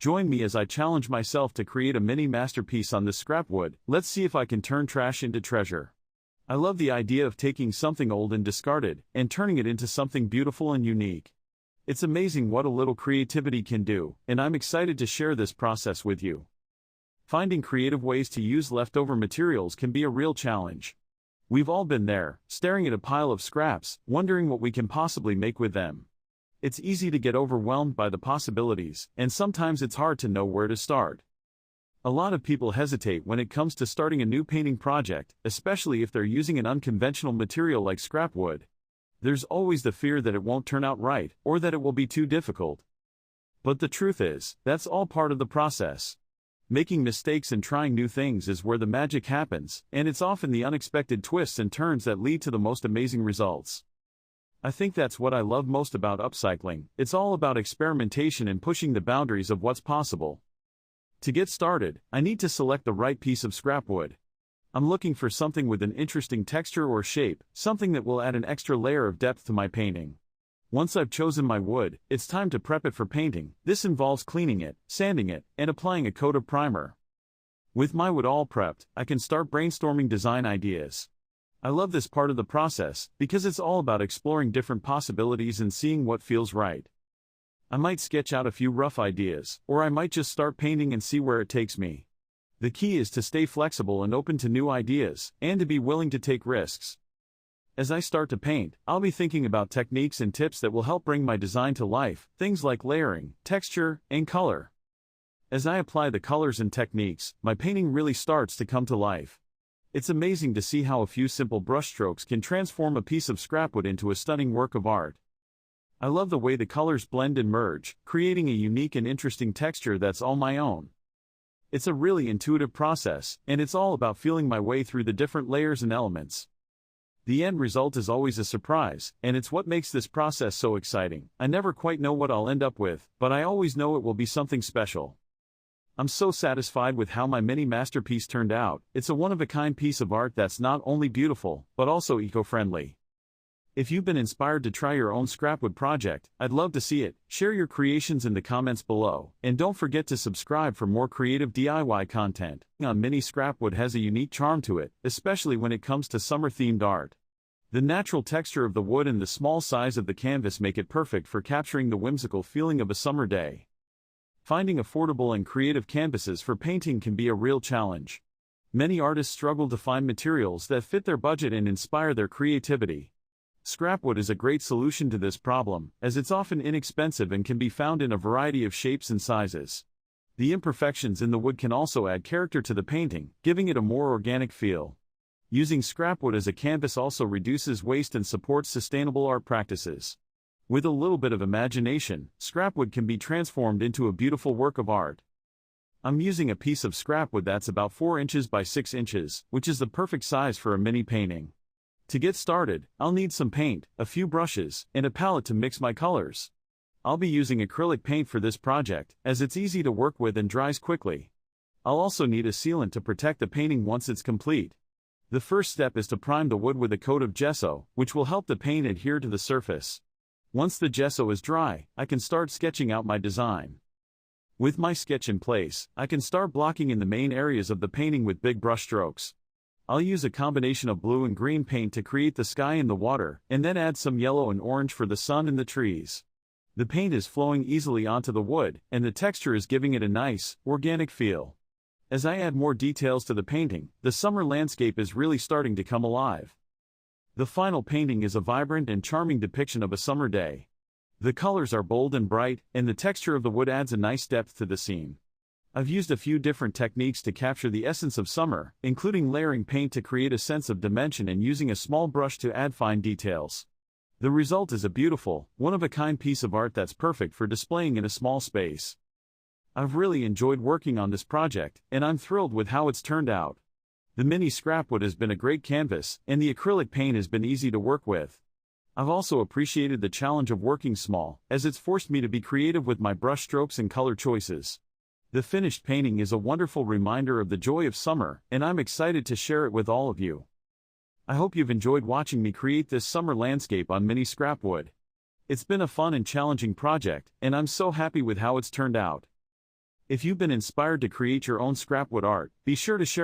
Join me as I challenge myself to create a mini masterpiece on this scrap wood. Let's see if I can turn trash into treasure. I love the idea of taking something old and discarded, and turning it into something beautiful and unique. It's amazing what a little creativity can do, and I'm excited to share this process with you. Finding creative ways to use leftover materials can be a real challenge. We've all been there, staring at a pile of scraps, wondering what we can possibly make with them. It's easy to get overwhelmed by the possibilities, and sometimes it's hard to know where to start. A lot of people hesitate when it comes to starting a new painting project, especially if they're using an unconventional material like scrap wood. There's always the fear that it won't turn out right, or that it will be too difficult. But the truth is, that's all part of the process. Making mistakes and trying new things is where the magic happens, and it's often the unexpected twists and turns that lead to the most amazing results. I think that's what I love most about upcycling. It's all about experimentation and pushing the boundaries of what's possible. To get started, I need to select the right piece of scrap wood. I'm looking for something with an interesting texture or shape, something that will add an extra layer of depth to my painting. Once I've chosen my wood, it's time to prep it for painting. This involves cleaning it, sanding it, and applying a coat of primer. With my wood all prepped, I can start brainstorming design ideas. I love this part of the process, because it's all about exploring different possibilities and seeing what feels right. I might sketch out a few rough ideas, or I might just start painting and see where it takes me. The key is to stay flexible and open to new ideas, and to be willing to take risks. As I start to paint, I'll be thinking about techniques and tips that will help bring my design to life, things like layering, texture, and color. As I apply the colors and techniques, my painting really starts to come to life. It's amazing to see how a few simple brushstrokes can transform a piece of scrap wood into a stunning work of art. I love the way the colors blend and merge, creating a unique and interesting texture that's all my own. It's a really intuitive process, and it's all about feeling my way through the different layers and elements. The end result is always a surprise, and it's what makes this process so exciting. I never quite know what I'll end up with, but I always know it will be something special. I'm so satisfied with how my mini masterpiece turned out. It's a one-of-a-kind piece of art that's not only beautiful, but also eco-friendly. If you've been inspired to try your own scrapwood project, I'd love to see it. Share your creations in the comments below, and don't forget to subscribe for more creative DIY content. Mini scrapwood has a unique charm to it, especially when it comes to summer-themed art. The natural texture of the wood and the small size of the canvas make it perfect for capturing the whimsical feeling of a summer day. Finding affordable and creative canvases for painting can be a real challenge. Many artists struggle to find materials that fit their budget and inspire their creativity. Scrapwood is a great solution to this problem, as it's often inexpensive and can be found in a variety of shapes and sizes. The imperfections in the wood can also add character to the painting, giving it a more organic feel. Using scrapwood as a canvas also reduces waste and supports sustainable art practices. With a little bit of imagination, scrapwood can be transformed into a beautiful work of art. I'm using a piece of scrapwood that's about 4 inches by 6 inches, which is the perfect size for a mini painting. To get started, I'll need some paint, a few brushes, and a palette to mix my colors. I'll be using acrylic paint for this project, as it's easy to work with and dries quickly. I'll also need a sealant to protect the painting once it's complete. The first step is to prime the wood with a coat of gesso, which will help the paint adhere to the surface. Once the gesso is dry, I can start sketching out my design. With my sketch in place, I can start blocking in the main areas of the painting with big brush strokes. I'll use a combination of blue and green paint to create the sky and the water, and then add some yellow and orange for the sun and the trees. The paint is flowing easily onto the wood, and the texture is giving it a nice, organic feel. As I add more details to the painting, the summer landscape is really starting to come alive. The final painting is a vibrant and charming depiction of a summer day. The colors are bold and bright, and the texture of the wood adds a nice depth to the scene. I've used a few different techniques to capture the essence of summer, including layering paint to create a sense of dimension and using a small brush to add fine details. The result is a beautiful, one-of-a-kind piece of art that's perfect for displaying in a small space. I've really enjoyed working on this project, and I'm thrilled with how it's turned out. The mini scrapwood has been a great canvas, and the acrylic paint has been easy to work with. I've also appreciated the challenge of working small, as it's forced me to be creative with my brush strokes and color choices. The finished painting is a wonderful reminder of the joy of summer, and I'm excited to share it with all of you. I hope you've enjoyed watching me create this summer landscape on mini scrapwood. It's been a fun and challenging project, and I'm so happy with how it's turned out. If you've been inspired to create your own scrapwood art, be sure to share